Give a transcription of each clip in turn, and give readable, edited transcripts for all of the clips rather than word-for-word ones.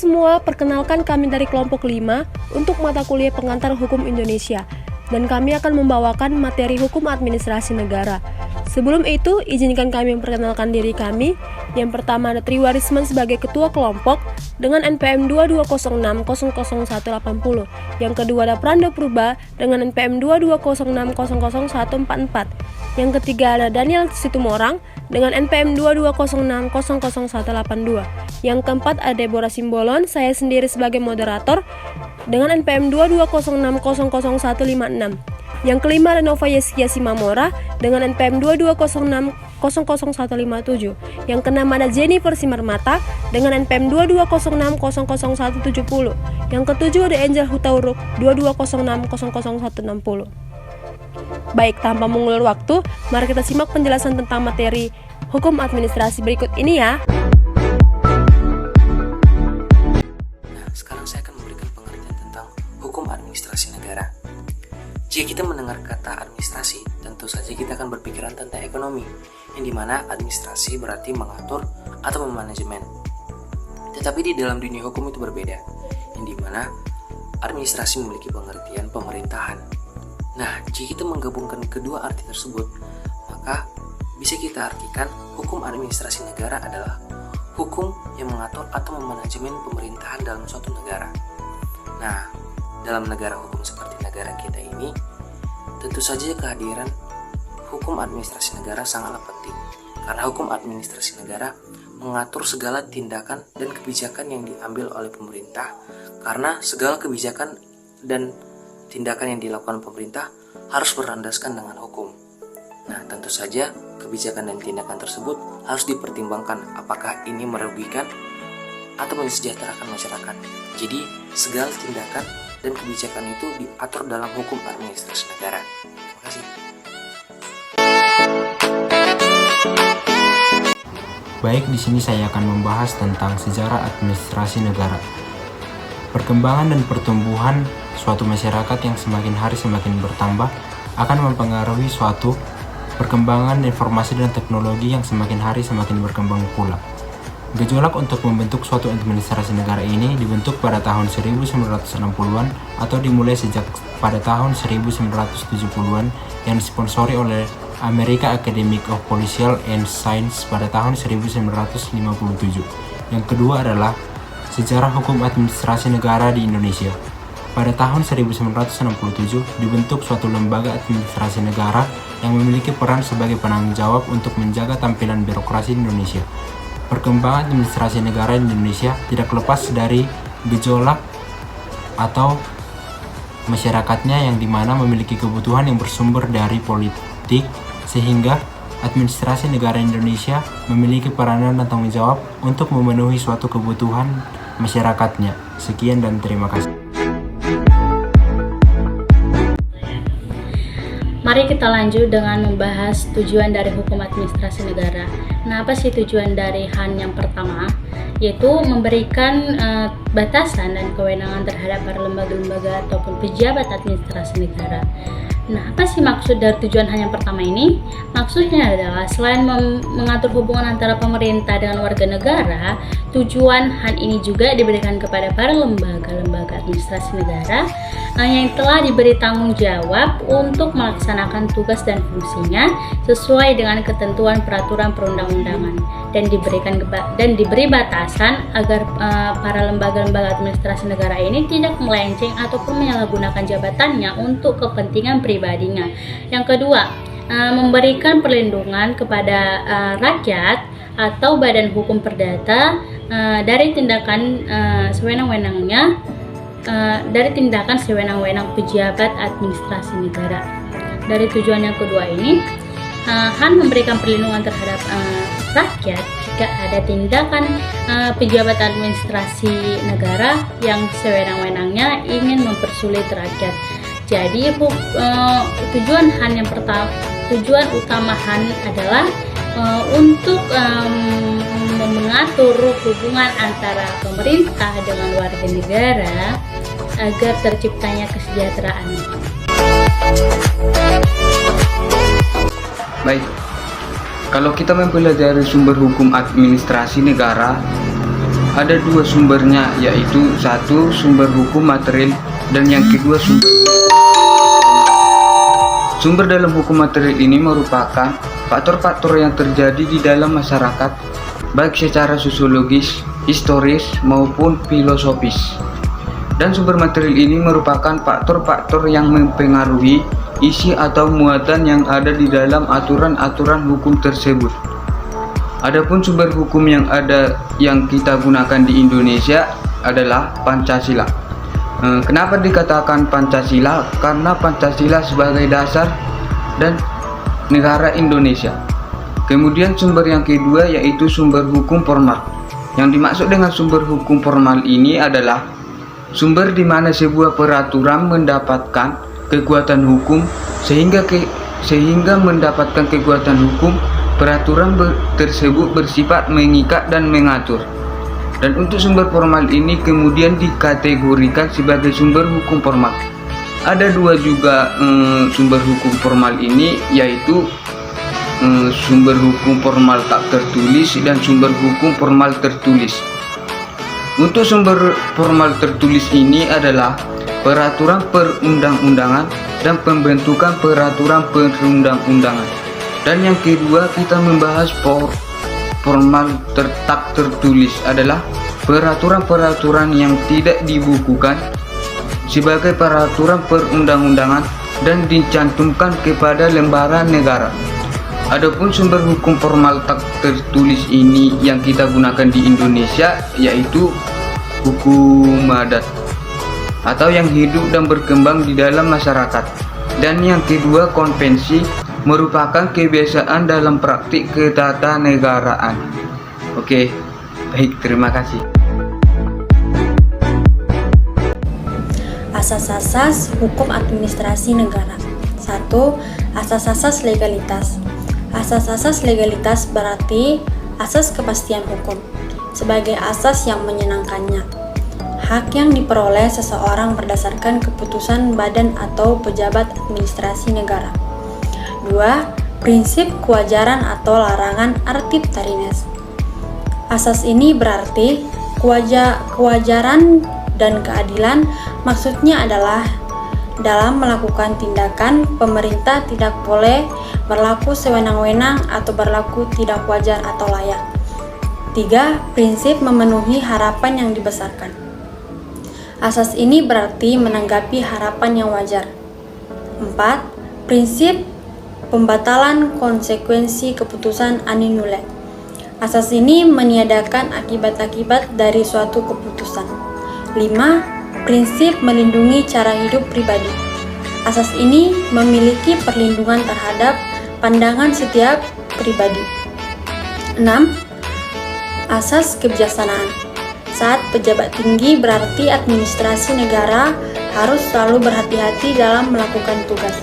semua, perkenalkan kami dari kelompok 5 untuk mata kuliah pengantar hukum Indonesia, dan kami akan membawakan materi hukum administrasi negara. Sebelum itu, izinkan kami memperkenalkan diri kami. Yang pertama ada Triwarisman sebagai ketua kelompok dengan NPM 2206000180. Yang kedua ada Pranda Purba dengan NPM 2206000144. Yang ketiga ada Daniel Situmorang dengan NPM 2206000182. Yang keempat ada Deborah Simbolon, saya sendiri sebagai moderator dengan NPM 2206000156. Yang kelima ada Nova Yeskia Simamora dengan NPM 2206000157. Yang keenam ada Jennifer Simarmata dengan NPM 2206000170. Yang ketujuh ada Angel Hutauruk 2206000160. Baik, tanpa mengulur waktu, mari kita simak penjelasan tentang materi hukum administrasi berikut ini ya. Nah, sekarang saya akan memberikan pengertian tentang hukum administrasi negara. Jika kita mendengar kata administrasi, tentu saja kita akan berpikiran tentang ekonomi, yang dimana administrasi berarti mengatur atau memanajemen. Tetapi di dalam dunia hukum itu berbeda, yang dimana administrasi memiliki pengertian pemerintahan. Nah, jika kita menggabungkan kedua arti tersebut, maka bisa kita artikan hukum administrasi negara adalah hukum yang mengatur atau memanajemen pemerintahan dalam suatu negara. Nah, dalam negara hukum seperti negara kita ini, tentu saja kehadiran hukum administrasi negara sangatlah penting. Karena hukum administrasi negara mengatur segala tindakan dan kebijakan yang diambil oleh pemerintah. Karena segala kebijakan dan tindakan yang dilakukan pemerintah harus berlandaskan dengan hukum. Nah, tentu saja kebijakan dan tindakan tersebut harus dipertimbangkan apakah ini merugikan atau mensejahterakan masyarakat. Jadi, segala tindakan dan kebijakan itu diatur dalam hukum administrasi negara. Terima kasih. Baik, di sini saya akan membahas tentang sejarah administrasi negara. Perkembangan dan pertumbuhan suatu masyarakat yang semakin hari semakin bertambah akan mempengaruhi suatu perkembangan informasi dan teknologi yang semakin hari semakin berkembang pula. Gejolak untuk membentuk suatu administrasi negara ini dibentuk pada tahun 1960-an atau dimulai sejak pada tahun 1970-an yang disponsori oleh American Academy of Political and Science pada tahun 1957. Yang kedua adalah sejarah hukum administrasi negara di Indonesia. Pada tahun 1967 dibentuk suatu lembaga administrasi negara yang memiliki peran sebagai penanggung jawab untuk menjaga tampilan birokrasi di Indonesia. Perkembangan administrasi negara di Indonesia tidak lepas dari gejolak atau masyarakatnya yang dimana memiliki kebutuhan yang bersumber dari politik, sehingga administrasi negara Indonesia memiliki peranan dan tanggung jawab untuk memenuhi suatu kebutuhan masyarakatnya. Sekian dan terima kasih. Mari kita lanjut dengan membahas tujuan dari hukum administrasi negara. Nah, apa sih tujuan dari HAN yang pertama? Yaitu memberikan batasan dan kewenangan terhadap para lembaga-lembaga ataupun pejabat administrasi negara. Nah, apa sih maksud dari tujuan HAN yang pertama ini? Maksudnya adalah selain mengatur hubungan antara pemerintah dengan warga negara, tujuan HAN ini juga diberikan kepada para lembaga-lembaga administrasi negara yang telah diberi tanggung jawab untuk melaksanakan tugas dan fungsinya sesuai dengan ketentuan peraturan perundang-undangan dan diberi batasan agar para lembaga-lembaga administrasi negara ini tidak melenceng ataupun menyalahgunakan jabatannya untuk kepentingan pribadinya. Yang kedua, memberikan perlindungan kepada rakyat atau badan hukum perdata dari tindakan sewenang-wenangnya dari tindakan sewenang-wenang pejabat administrasi negara. Dari tujuan yang kedua ini, HAN memberikan perlindungan terhadap rakyat jika ada tindakan pejabat administrasi negara yang sewenang-wenangnya ingin mempersulit rakyat. Jadi tujuan HAN yang pertama, tujuan utama HAN adalah untuk mengatur hubungan antara pemerintah dengan warga negara agar terciptanya kesejahteraan. Baik, kalau kita mempelajari sumber hukum administrasi negara, ada dua sumbernya, yaitu satu sumber hukum material dan yang kedua sumber dalam hukum material ini merupakan faktor-faktor yang terjadi di dalam masyarakat, baik secara sosiologis, historis, maupun filosofis. Dan sumber material ini merupakan faktor-faktor yang mempengaruhi isi atau muatan yang ada di dalam aturan-aturan hukum tersebut. Adapun sumber hukum yang kita gunakan di Indonesia adalah Pancasila. Kenapa dikatakan Pancasila? Karena Pancasila sebagai dasar dan negara Indonesia. Kemudian sumber yang kedua yaitu sumber hukum formal. Yang dimaksud dengan sumber hukum formal ini adalah sumber di mana sebuah peraturan mendapatkan kekuatan hukum sehingga mendapatkan kekuatan hukum, peraturan tersebut bersifat mengikat dan mengatur. Dan untuk sumber formal ini kemudian dikategorikan sebagai sumber hukum formal. Ada dua juga sumber hukum formal ini, yaitu sumber hukum formal tak tertulis dan sumber hukum formal tertulis. Untuk sumber formal tertulis ini adalah peraturan perundang-undangan dan pembentukan peraturan perundang-undangan. Dan yang kedua kita membahas formal tak tertulis adalah peraturan-peraturan yang tidak dibukukan sebagai peraturan perundang-undangan dan dicantumkan kepada lembaran negara. Adapun sumber hukum formal tak tertulis ini yang kita gunakan di Indonesia yaitu hukum adat atau yang hidup dan berkembang di dalam masyarakat. Dan yang kedua konvensi merupakan kebiasaan dalam praktik ketatanegaraan. Oke, baik, terima kasih. Asas-asas hukum administrasi negara. 1. Asas-asas legalitas. Asas-asas legalitas berarti asas kepastian hukum sebagai asas yang menyenangkannya. Hak yang diperoleh seseorang berdasarkan keputusan badan atau pejabat administrasi negara. 2. Prinsip kewajaran atau larangan arbitraritas. Asas ini berarti kewajaran dan keadilan, maksudnya adalah dalam melakukan tindakan, pemerintah tidak boleh berlaku sewenang-wenang atau berlaku tidak wajar atau layak. 3. Prinsip memenuhi harapan yang dibesarkan. Asas ini berarti menanggapi harapan yang wajar. 4. Prinsip pembatalan konsekuensi keputusan annulle. Asas ini meniadakan akibat-akibat dari suatu keputusan. 5. Prinsip melindungi cara hidup pribadi. Asas ini memiliki perlindungan terhadap pandangan setiap pribadi. 6. Asas kebijaksanaan. Saat pejabat tinggi berarti administrasi negara harus selalu berhati-hati dalam melakukan tugas.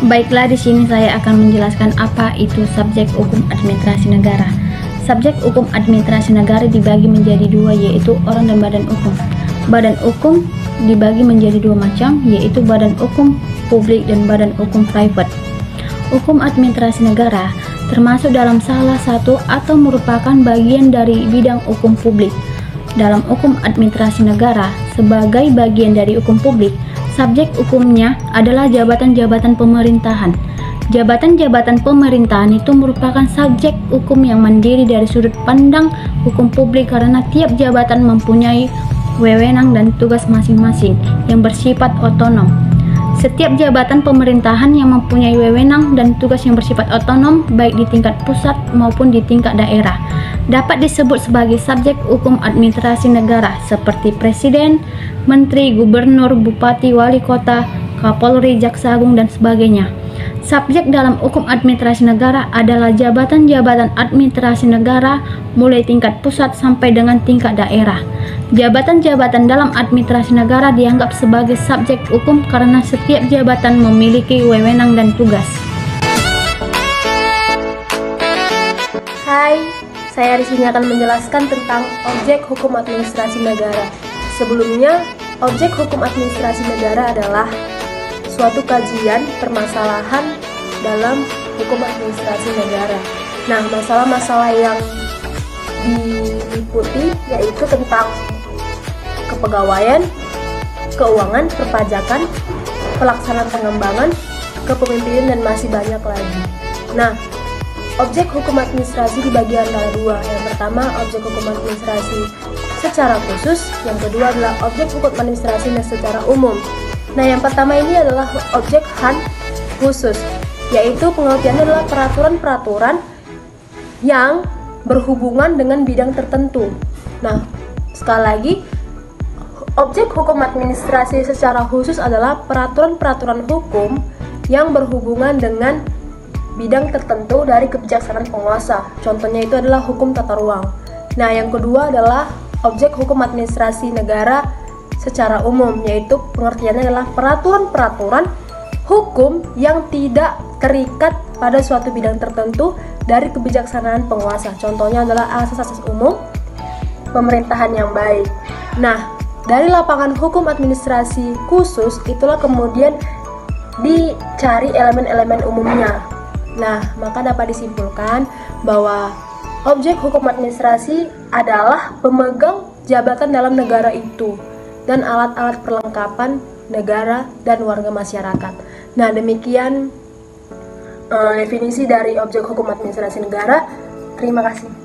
Baiklah, di sini saya akan menjelaskan apa itu subjek hukum administrasi negara. Subjek hukum administrasi negara dibagi menjadi dua, yaitu orang dan badan hukum. Badan hukum dibagi menjadi dua macam, yaitu badan hukum publik dan badan hukum private. Hukum administrasi negara termasuk dalam salah satu atau merupakan bagian dari bidang hukum publik. Dalam hukum administrasi negara, sebagai bagian dari hukum publik, subjek hukumnya adalah jabatan-jabatan pemerintahan. Jabatan-jabatan pemerintahan itu merupakan subjek hukum yang mandiri dari sudut pandang hukum publik karena tiap jabatan mempunyai wewenang dan tugas masing-masing yang bersifat otonom. Setiap jabatan pemerintahan yang mempunyai wewenang dan tugas yang bersifat otonom baik di tingkat pusat maupun di tingkat daerah dapat disebut sebagai subjek hukum administrasi negara seperti presiden, menteri, gubernur, bupati, wali kota, kapolri, jaksa agung, dan sebagainya. Subjek dalam hukum administrasi negara adalah jabatan-jabatan administrasi negara mulai tingkat pusat sampai dengan tingkat daerah. Jabatan-jabatan dalam administrasi negara dianggap sebagai subjek hukum karena setiap jabatan memiliki wewenang dan tugas. Hai, saya di sini akan menjelaskan tentang objek hukum administrasi negara. Sebelumnya, objek hukum administrasi negara adalah suatu kajian permasalahan dalam hukum administrasi negara. Nah, masalah-masalah yang diliputi yaitu tentang kepegawaian, keuangan, perpajakan, pelaksanaan pengembangan, kepemimpinan, dan masih banyak lagi. Nah, objek hukum administrasi dibagi antara dua. Yang pertama, objek hukum administrasi secara khusus, yang kedua adalah objek hukum administrasi secara umum. Nah, yang pertama ini adalah objek HAN khusus, yaitu pengertiannya adalah peraturan-peraturan yang berhubungan dengan bidang tertentu. Nah, sekali lagi, objek hukum administrasi secara khusus adalah peraturan-peraturan hukum yang berhubungan dengan bidang tertentu dari kebijaksanaan penguasa. Contohnya itu adalah hukum tata ruang. Nah, yang kedua adalah objek hukum administrasi negara secara umum, yaitu pengertiannya adalah peraturan-peraturan hukum yang tidak terikat pada suatu bidang tertentu dari kebijaksanaan penguasa. Contohnya adalah asas-asas umum, pemerintahan yang baik. Nah, dari lapangan hukum administrasi khusus itulah kemudian dicari elemen-elemen umumnya. Nah, maka dapat disimpulkan bahwa objek hukum administrasi adalah pemegang jabatan dalam negara itu dan alat-alat perlengkapan negara dan warga masyarakat. Nah, demikian definisi dari objek hukum administrasi negara. Terima kasih.